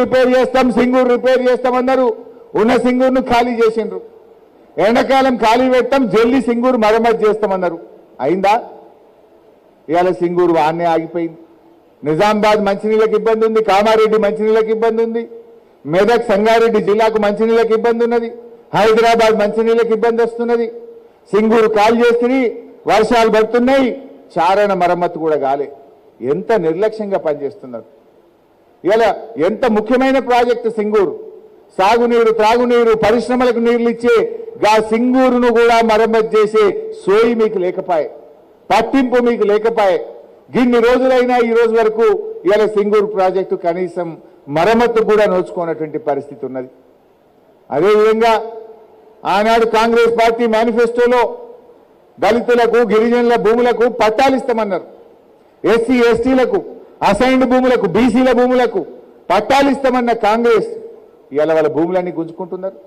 Repair చేస్తాం, Singur repair చేస్తామన్నారు. ఉన్న సింగూరును ఖాళీ చేసిండ్రు. ఎండాకాలం ఖాళీ పెట్టాం, జల్లి సింగూరు మరమ్మతు చేస్తామన్నారు. అయిందా? ఇవాళ సింగూరు వాన్నే ఆగిపోయింది. నిజామాబాద్ మంచినీళ్ళకి ఇబ్బంది ఉంది, కామారెడ్డి మంచినీళ్ళకి ఇబ్బంది ఉంది, మెదక్ సంగారెడ్డి జిల్లాకు మంచినీళ్ళకి ఇబ్బంది ఉన్నది, హైదరాబాద్ మంచినీళ్ళకి ఇబ్బంది వస్తున్నది. సింగూరు కాల్ చేసి వర్షాలు పడుతున్నాయి, చారణ మరమ్మతు కూడా కాలే. ఎంత నిర్లక్ష్యంగా పనిచేస్తున్నారు. ఇలా ఎంత ముఖ్యమైన ప్రాజెక్టు సింగూరు. సాగునీరు, త్రాగునీరు, పరిశ్రమలకు నీళ్లు ఇచ్చే గా సింగూరును కూడా మరమ్మతు చేసే సోయి మీకు లేకపాయే, పట్టింపు మీకు లేకపాయే. గిన్ని రోజులైనా ఈ రోజు వరకు ఇలా సింగూరు ప్రాజెక్టు కనీసం మరమ్మతు కూడా నోచుకోనటువంటి పరిస్థితి ఉన్నది. అదేవిధంగా ఆనాడు కాంగ్రెస్ పార్టీ మేనిఫెస్టోలో దళితులకు, గిరిజనుల భూములకు పట్టాలు ఇస్తామన్నారు. ఎస్సీ ఎస్టీలకు, అసైన్డ్ భూములకు, బీసీల భూములకు పట్టాలు ఇస్తామన్న కాంగ్రెస్ ఇవాళ వాళ్ళ భూములన్నీ గుంజుకుంటున్నారు.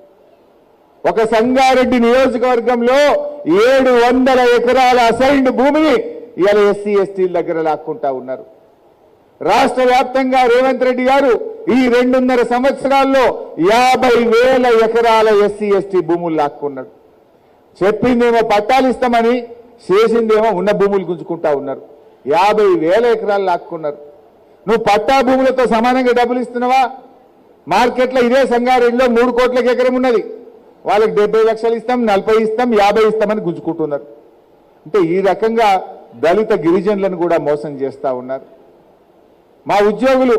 ఒక సంగారెడ్డి నియోజకవర్గంలో 700 ఎకరాల అసైన్డ్ భూమిని ఇవాళ ఎస్సీ ఎస్టీల దగ్గర లాక్కుంటా ఉన్నారు. రాష్ట్ర వ్యాప్తంగా రేవంత్ రెడ్డి గారు ఈ 2.5 సంవత్సరాల్లో 50,000 ఎకరాల ఎస్సీ ఎస్టీ భూములు లాక్కున్నాడు. చెప్పిందేమో పట్టాలు ఇస్తామని, చేసిందేమో ఉన్న భూములు గుంజుకుంటా ఉన్నారు. 50,000 ఎకరాలు లాక్కున్నారు. నువ్వు పట్టా భూములతో సమానంగా డబ్బులు ఇస్తున్నావా? మార్కెట్లో ఇదే సంగారెడ్డిలో 3 కోట్లకు ఎకరం ఉన్నది, వాళ్ళకి 70 లక్షలు ఇస్తాం, 40 ఇస్తాం, 50 ఇస్తామని గుంజుకుంటున్నారు. అంటే ఈ రకంగా దళిత గిరిజనులను కూడా మోసం చేస్తూ ఉన్నారు. మా ఉద్యోగులు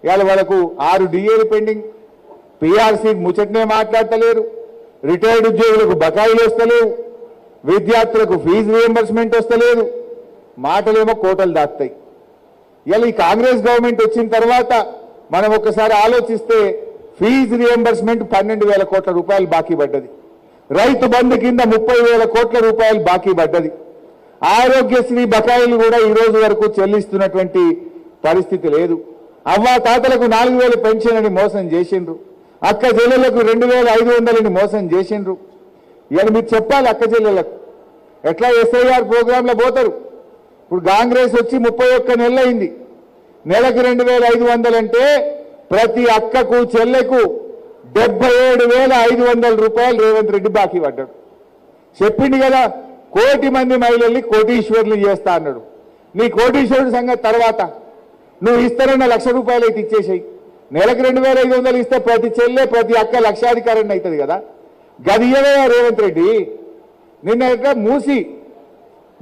ఇవాళ వాళ్ళకు 6 డిఏలు పెండింగ్, పిఆర్సీ ముచ్చటనే మాట్లాడతలేరు, రిటైర్డ్ ఉద్యోగులకు బకాయిలు వస్తలేవు, విద్యార్థులకు ఫీజు రియంబర్స్మెంట్ వస్తలేదు, మాటలేమో కోటలు దాటుతాయి. ఇలా ఈ కాంగ్రెస్ గవర్నమెంట్ వచ్చిన తర్వాత మనం ఒకసారి ఆలోచిస్తే ఫీజు రియంబర్స్మెంట్ 12,000 కోట్ల రూపాయలు బాకీ పడ్డది. రైతు బంధు కింద 30,000 కోట్ల రూపాయలు బాకీ పడ్డది. ఆరోగ్యశ్రీ బకాయిలు కూడా ఈ రోజు వరకు చెల్లిస్తున్నటువంటి పరిస్థితి లేదు. అవ్వా తాతలకు 4,000 పెన్షన్ అని మోసం చేసిండ్రు. అక్క చెల్లెలకు 2,500 మోసం చేసిండ్రు. ఇవాళ మీరు చెప్పాలి అక్క చెల్లెలకు ఎట్లా ఎస్ఐఆర్ ప్రోగ్రాంలో పోతారు. ఇప్పుడు కాంగ్రెస్ వచ్చి 31 నెలలు అయింది. నెలకు 2,500 అంటే ప్రతి అక్కకు చెల్లెకు 77,500 రూపాయలు రేవంత్ రెడ్డి బాకీ పడ్డాడు. చెప్పింది కదా, 1 కోటి మంది మహిళల్ని కోటీశ్వరులు చేస్తా అన్నాడు. నీ కోటీశ్వరుడు సంగతి తర్వాత, నువ్వు ఇస్తారన్న 1,00,000 రూపాయలు అయితే ఇచ్చేసాయి. నెలకు 2,500 ఇస్తే ప్రతి చెల్లె, ప్రతి అక్క లక్షాధికారాన్ని అవుతుంది కదా. గదియవే రేవంత్ రెడ్డి. నిన్న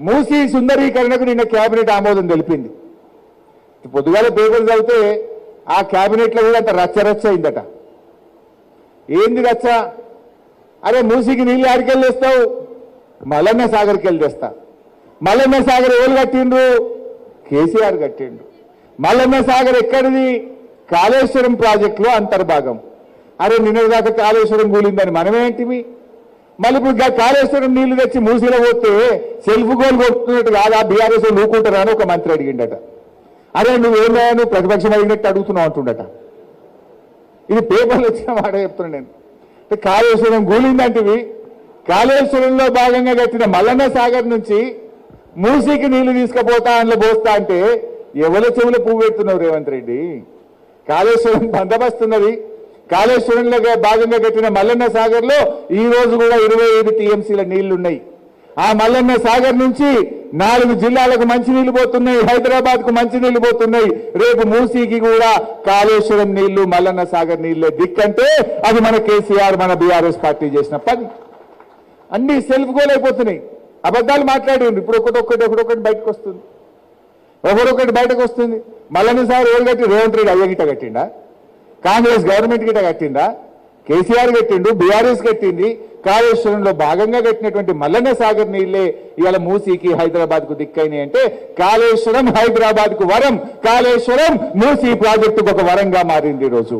మూసి సుందరీకరణకు నిన్న కేబినెట్ ఆమోదం తెలిపింది. పొద్దుగాల పేపర్ చదివితే ఆ కేబినెట్లో కూడా అంత రచ్చరచ్చ అయిందట. ఏంది రచ్చ? అరే మూసికి నీళ్ళు ఆడికెళ్ళి తెస్తావు, మల్లన్న సాగర్కి వెళ్ళి తెస్తా. మల్లన్న సాగర్ ఎవరు కట్టిండ్రు? కేసీఆర్ కట్టిండు. మల్లన్న సాగర్ ఎక్కడిది? కాళేశ్వరం ప్రాజెక్టులో అంతర్భాగం. అరే నిన్నటిదాకా కాళేశ్వరం కూలిందని మనమేంటివి? మళ్ళీ ఇప్పుడు కాళేశ్వరం నీళ్లు తెచ్చి మూసిలో పోతే సెల్ఫ్ గోల్ కొట్టుకున్నట్టు కాదా బీఆర్ఎస్ నూకుంటారా అని ఒక మంత్రి అడిగిండట. అరే నువ్వేమో నువ్వు ప్రతిపక్షం అడిగినట్టు అడుగుతున్నావు అంటుండట. ఇది పేపర్లు వచ్చిన మాట చెప్తున్నా నేను. కాళేశ్వరం కూలిందంటివి. కాళేశ్వరంలో భాగంగా కట్టిన మల్లన్న సాగర్ నుంచి మూసికి నీళ్లు తీసుకుపోతా అందులో పోస్తా అంటే ఎవరి చెవులు పువ్వు పెడుతున్నావు రేవంత్ రెడ్డి? కాళేశ్వరం బందోబస్తున్నది. కాళేశ్వరంలో భాగంగా కట్టిన మల్లన్న సాగర్ లో ఈ రోజు కూడా 25 టీఎంసీల నీళ్లున్నాయి. ఆ మల్లన్న సాగర్ నుంచి 4 జిల్లాలకు మంచినీళ్లు పోతున్నాయి, హైదరాబాద్ కు మంచినీళ్లు పోతున్నాయి. రేపు మూసీకి కూడా కాళేశ్వరం నీళ్లు, మల్లన్న సాగర్ నీళ్లే దిక్కంటే అది మన కేసీఆర్, మన బీఆర్ఎస్ పార్టీ చేసిన పని. అన్ని సెల్ఫ్ గోల్ అయిపోతున్నాయి. అబద్ధాలు మాట్లాడిండ్రు. ఇప్పుడు ఒకటొక్కటి బయటకు వస్తుంది, ఒకటొక్కటి బయటకు వస్తుంది. మల్లన్న సాగర్ ఎవరు కట్టి? రేవంత్ రెడ్డి అయ్య గిట్ట కట్టిండా? కాంగ్రెస్ గవర్నమెంట్ గిట్ట కట్టిందా? కేసీఆర్ కట్టిండు, బీఆర్ఎస్ కట్టింది. కాళేశ్వరంలో భాగంగా కట్టినటువంటి మల్లన్న సాగర్ నీళ్లే ఇవాళ మూసీకి, హైదరాబాద్ కు దిక్కైనాయి. అంటే కాళేశ్వరం హైదరాబాద్ కు వరం, కాళేశ్వరం మూసీ ప్రాజెక్టుకు ఒక వరంగా మారింది ఈరోజు.